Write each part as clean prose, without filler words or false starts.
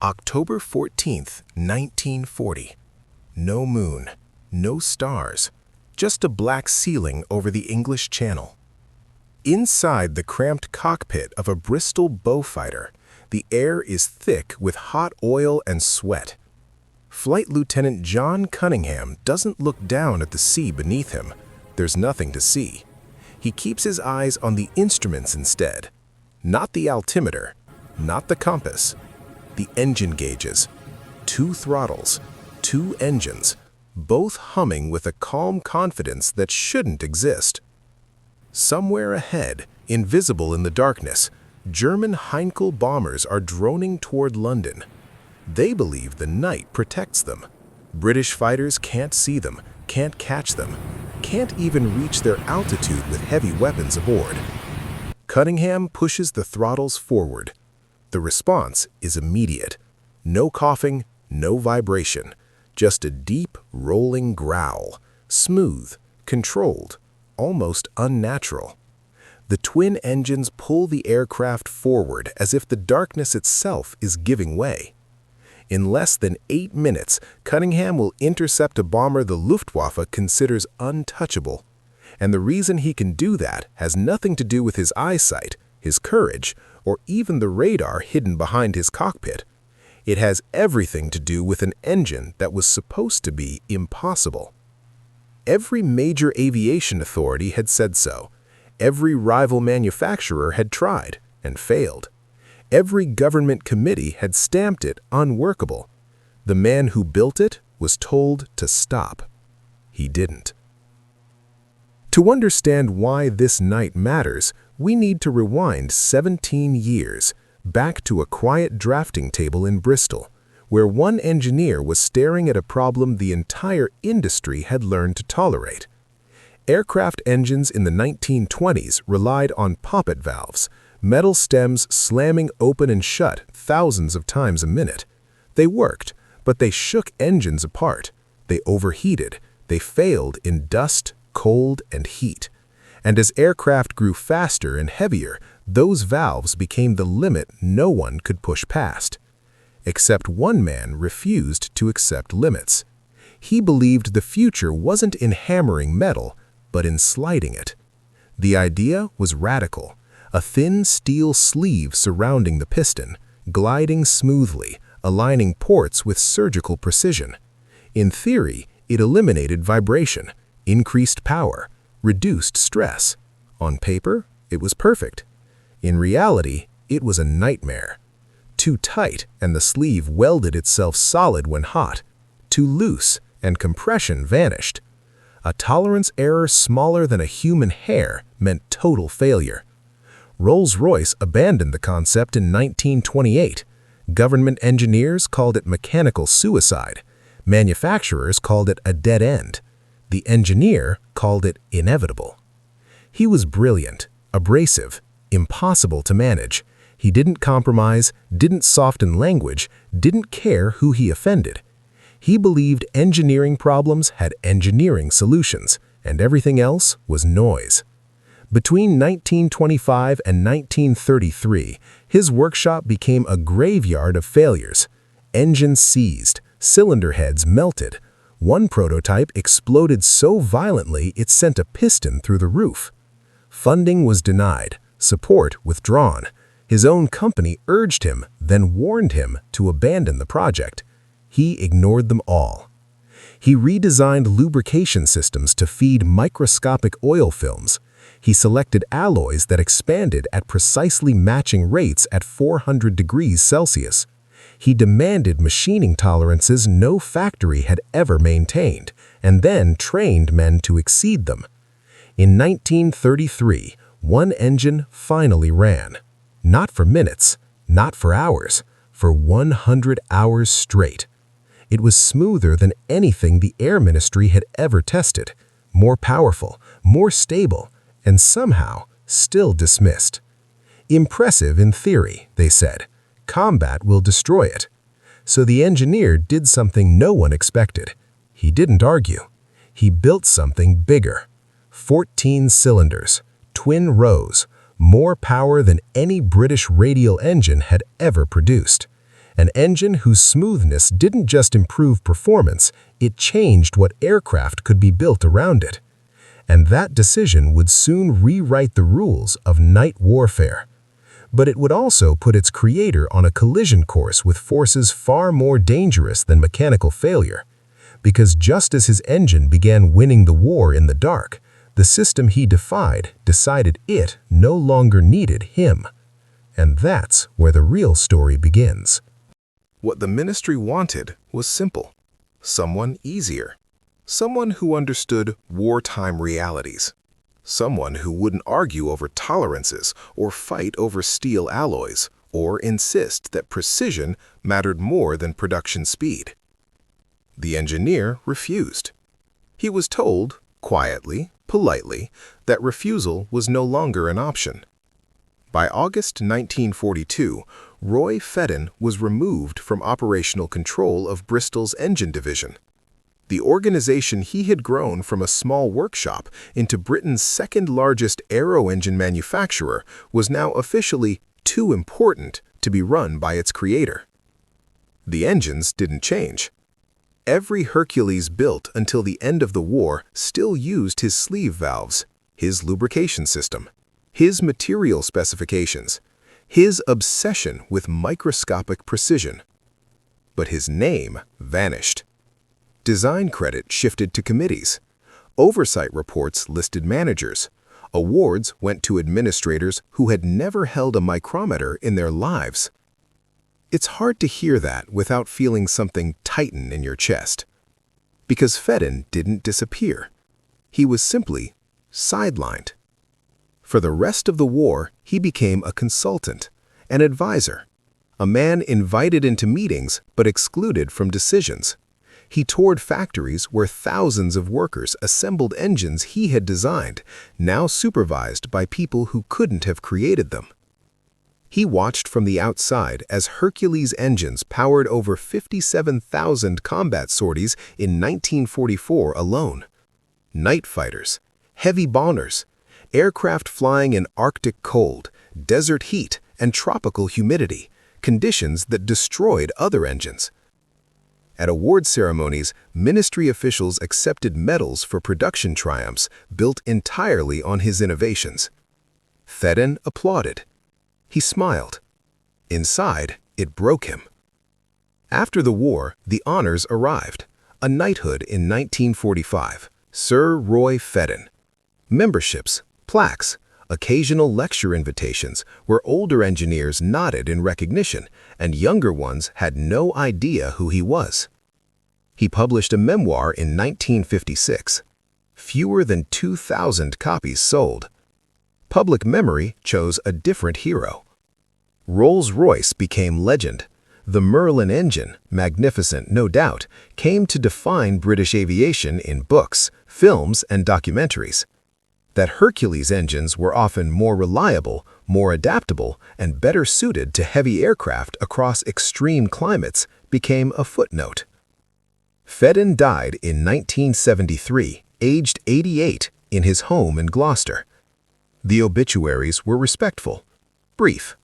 October 14th, 1940. No moon, no stars, just a black ceiling over the English Channel. Inside the cramped cockpit of a Bristol Beaufighter, the air is thick with hot oil and sweat. Flight Lieutenant John Cunningham doesn't look down at the sea beneath him. There's nothing to see. He keeps his eyes on the instruments instead. Not the altimeter, not the compass. The engine gauges. 2 throttles, 2 engines, both humming with a calm confidence that shouldn't exist. Somewhere ahead, invisible in the darkness, German Heinkel bombers are droning toward London. They believe the night protects them. British fighters can't see them, can't catch them, can't even reach their altitude with heavy weapons aboard. Cunningham pushes the throttles forward. The response is immediate. No coughing, no vibration, just a deep, rolling growl, smooth, controlled, almost unnatural. The twin engines pull the aircraft forward as if the darkness itself is giving way. In less than 8 minutes, Cunningham will intercept a bomber the Luftwaffe considers untouchable. And the reason he can do that has nothing to do with his eyesight, his courage, or even the radar hidden behind his cockpit. It has everything to do with an engine that was supposed to be impossible. Every major aviation authority had said so. Every rival manufacturer had tried and failed. Every government committee had stamped it unworkable. The man who built it was told to stop. He didn't. To understand why this night matters, we need to rewind 17 years, back to a quiet drafting table in Bristol, where one engineer was staring at a problem the entire industry had learned to tolerate. Aircraft engines in the 1920s relied on poppet valves, metal stems slamming open and shut thousands of times a minute. They worked, but they shook engines apart. They overheated. They failed in dust, cold, and heat. And as aircraft grew faster and heavier, those valves became the limit no one could push past. Except one man refused to accept limits. He believed the future wasn't in hammering metal, but in sliding it. The idea was radical. A thin steel sleeve surrounding the piston, gliding smoothly, aligning ports with surgical precision. In theory, it eliminated vibration, increased power, reduced stress. On paper, it was perfect. In reality, it was a nightmare. Too tight, and the sleeve welded itself solid when hot. Too loose, and compression vanished. A tolerance error smaller than a human hair meant total failure. Rolls-Royce abandoned the concept in 1928. Government engineers called it mechanical suicide. Manufacturers called it a dead end. The engineer called it inevitable. He was brilliant, abrasive, impossible to manage. He didn't compromise, didn't soften language, didn't care who he offended. He believed engineering problems had engineering solutions, and everything else was noise. Between 1925 and 1933, his workshop became a graveyard of failures. Engines seized, cylinder heads melted. One prototype exploded so violently it sent a piston through the roof. Funding was denied, support withdrawn. His own company urged him, then warned him to abandon the project. He ignored them all. He redesigned lubrication systems to feed microscopic oil films. He selected alloys that expanded at precisely matching rates at 400 degrees Celsius. He demanded machining tolerances no factory had ever maintained, and then trained men to exceed them. In 1933, one engine finally ran. Not for minutes, not for hours, for 100 hours straight. It was smoother than anything the Air Ministry had ever tested, more powerful, more stable, and somehow still dismissed. Impressive in theory, they said. Combat will destroy it. So the engineer did something no one expected. He didn't argue. He built something bigger. 14 cylinders, twin rows, more power than any British radial engine had ever produced. an engine whose smoothness didn't just improve performance, it changed what aircraft could be built around it. And that decision would soon rewrite the rules of night warfare. But it would also put its creator on a collision course with forces far more dangerous than mechanical failure. Because just as his engine began winning the war in the dark, the system he defied decided it no longer needed him. And that's where the real story begins. What the ministry wanted was simple. Someone easier. Someone who understood wartime realities. Someone who wouldn't argue over tolerances or fight over steel alloys or insist that precision mattered more than production speed. The engineer refused. He was told, quietly, politely, that refusal was no longer an option. By August 1942, Roy Fedden was removed from operational control of Bristol's engine division. The organization he had grown from a small workshop into Britain's second-largest aero-engine manufacturer was now officially too important to be run by its creator. The engines didn't change. Every Hercules built until the end of the war still used his sleeve valves, his lubrication system, his material specifications, his obsession with microscopic precision. But his name vanished. Design credit shifted to committees. Oversight reports listed managers. Awards went to administrators who had never held a micrometer in their lives. It's hard to hear that without feeling something tighten in your chest. Because Fedden didn't disappear. He was simply sidelined. For the rest of the war, he became a consultant, an advisor, a man invited into meetings but excluded from decisions. He toured factories where thousands of workers assembled engines he had designed, now supervised by people who couldn't have created them. He watched from the outside as Hercules engines powered over 57,000 combat sorties in 1944 alone. Night fighters, heavy bombers, aircraft flying in Arctic cold, desert heat, and tropical humidity, conditions that destroyed other engines. At award ceremonies, ministry officials accepted medals for production triumphs built entirely on his innovations. Fedden applauded. He smiled. Inside, it broke him. After the war, the honors arrived. A knighthood in 1945, Sir Roy Fedden. Memberships, plaques, occasional lecture invitations where older engineers nodded in recognition and younger ones had no idea who he was. He published a memoir in 1956. Fewer than 2,000 copies sold. Public memory chose a different hero. Rolls-Royce became legend. The Merlin engine, magnificent no doubt, came to define British aviation in books, films, and documentaries. That Hercules engines were often more reliable, more adaptable, and better suited to heavy aircraft across extreme climates became a footnote. Fedden died in 1973, aged 88, in his home in Gloucester. The obituaries were respectful, brief.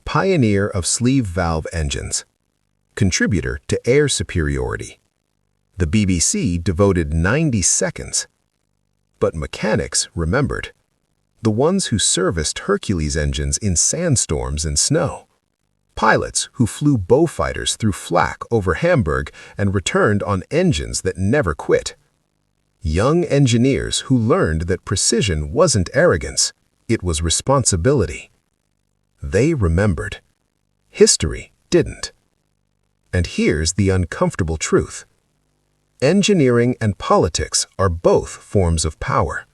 Pioneer of sleeve valve engines. Contributor to air superiority. The BBC devoted 90 seconds. But mechanics remembered. The ones who serviced Hercules engines in sandstorms and snow. Pilots who flew Beaufighters through flak over Hamburg and returned on engines that never quit. Young engineers who learned that precision wasn't arrogance, it was responsibility. They remembered. History didn't. And here's the uncomfortable truth. Engineering and politics are both forms of power.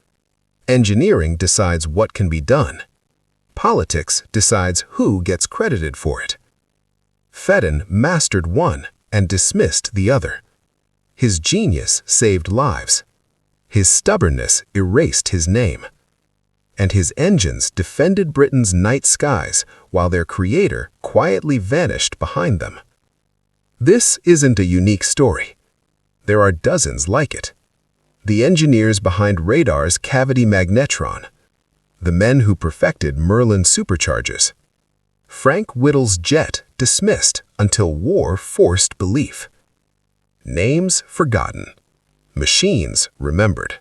Engineering decides what can be done. Politics decides who gets credited for it. Fedden mastered one and dismissed the other. His genius saved lives. His stubbornness erased his name. And his engines defended Britain's night skies while their creator quietly vanished behind them. This isn't a unique story. There are dozens like it. The engineers behind radar's cavity magnetron. The men who perfected Merlin superchargers. Frank Whittle's jet dismissed until war forced belief. Names forgotten, machines remembered.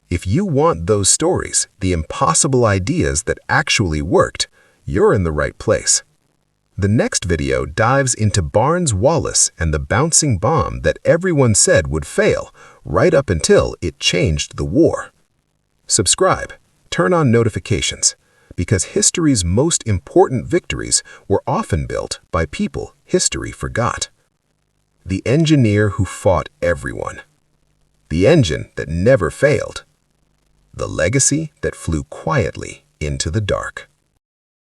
If you want those stories, the impossible ideas that actually worked, you're in the right place. The next video dives into Barnes-Wallis and the bouncing bomb that everyone said would fail, right up until it changed the war. Subscribe, turn on notifications, because history's most important victories were often built by people history forgot. The engineer who fought everyone. The engine that never failed. The legacy that flew quietly into the dark.